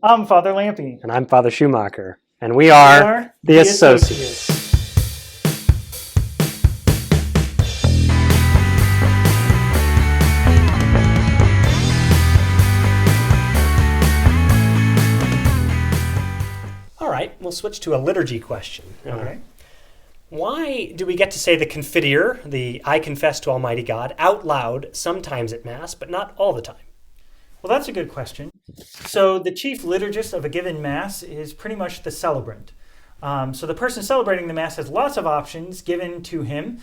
I'm Father Lampy. And I'm Father Schumacher. And we We are the Associates. All right, we'll switch to a liturgy question. Okay. Why do we get to say the Confiteor, the I confess to Almighty God, out loud sometimes at Mass, but not all the time? Well, that's a good question. So the chief liturgist of a given Mass is pretty much the celebrant. So the person celebrating the Mass has lots of options given to him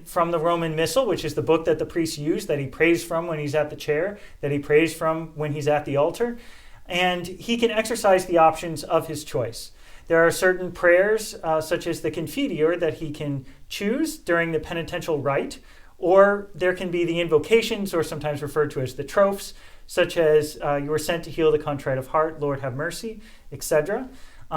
from the Roman Missal, which is the book that the priest used, that he prays from when he's at the chair, that he prays from when he's at the altar. And he can exercise the options of his choice. There are certain prayers, such as the Confiteor, that he can choose during the penitential rite, or there can be the invocations, or sometimes referred to as the trophs, such as you were sent to heal the contrite of heart, Lord have mercy, etc.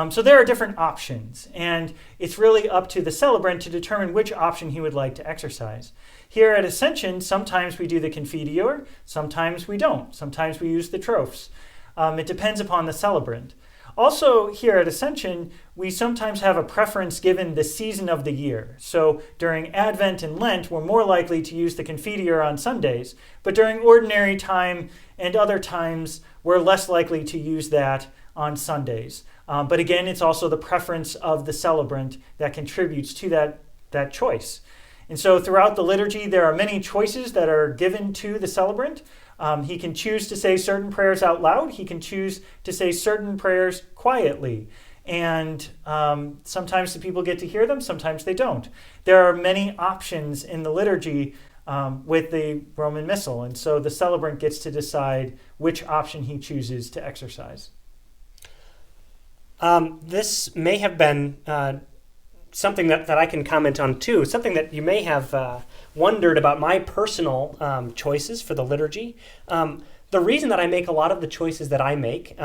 So there are different options, and it's really up to the celebrant to determine which option he would like to exercise. Here at Ascension, sometimes we do the Confiteor, sometimes we don't. Sometimes we use the trophs. It depends upon the celebrant. Also, here at Ascension, we sometimes have a preference given the season of the year. So during Advent and Lent, we're more likely to use the Confiteor on Sundays, but during ordinary time and other times, we're less likely to use that on Sundays. But again, it's also the preference of the celebrant that contributes to that choice. And so throughout the liturgy, there are many choices that are given to the celebrant. He can choose to say certain prayers out loud. He can choose to say certain prayers quietly. And sometimes the people get to hear them, sometimes they don't. There are many options in the liturgy with the Roman Missal. And so the celebrant gets to decide which option he chooses to exercise. This may have been something that I can comment on too, something that you may have wondered about my personal choices for the liturgy. The reason that I make a lot of the choices that I make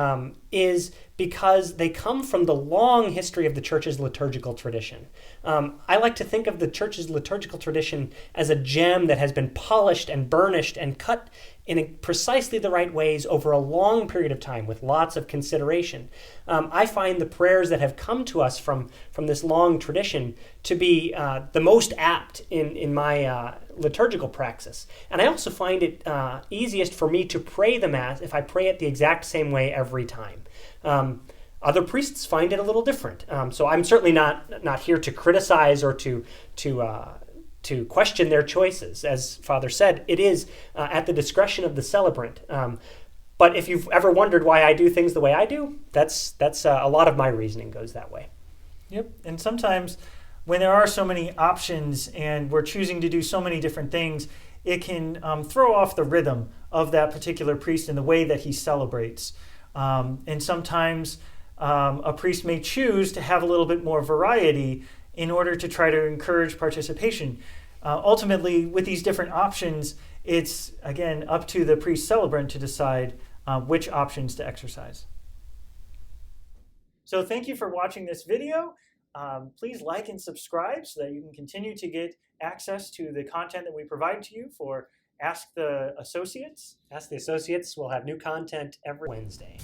is because they come from the long history of the Church's liturgical tradition. I like to think of the Church's liturgical tradition as a gem that has been polished and burnished and cut in precisely the right ways over a long period of time with lots of consideration. I find the prayers that have come to us from this long tradition to be the most apt in my liturgical praxis. And I also find it easiest for me to pray the Mass if I pray it the exact same way every time. Other priests find it a little different. So I'm certainly not here to criticize or to question their choices. As Father said, it is at the discretion of the celebrant. But if you've ever wondered why I do things the way I do, that's a lot of my reasoning goes that way. Yep, and sometimes when there are so many options and we're choosing to do so many different things, it can throw off the rhythm of that particular priest in the way that he celebrates. And sometimes a priest may choose to have a little bit more variety in order to try to encourage participation. Ultimately, with these different options, it's, again, up to the priest celebrant to decide which options to exercise. So thank you for watching this video. Please like and subscribe so that you can continue to get access to the content that we provide to you for Ask the Associates. Ask the Associates will have new content every Wednesday.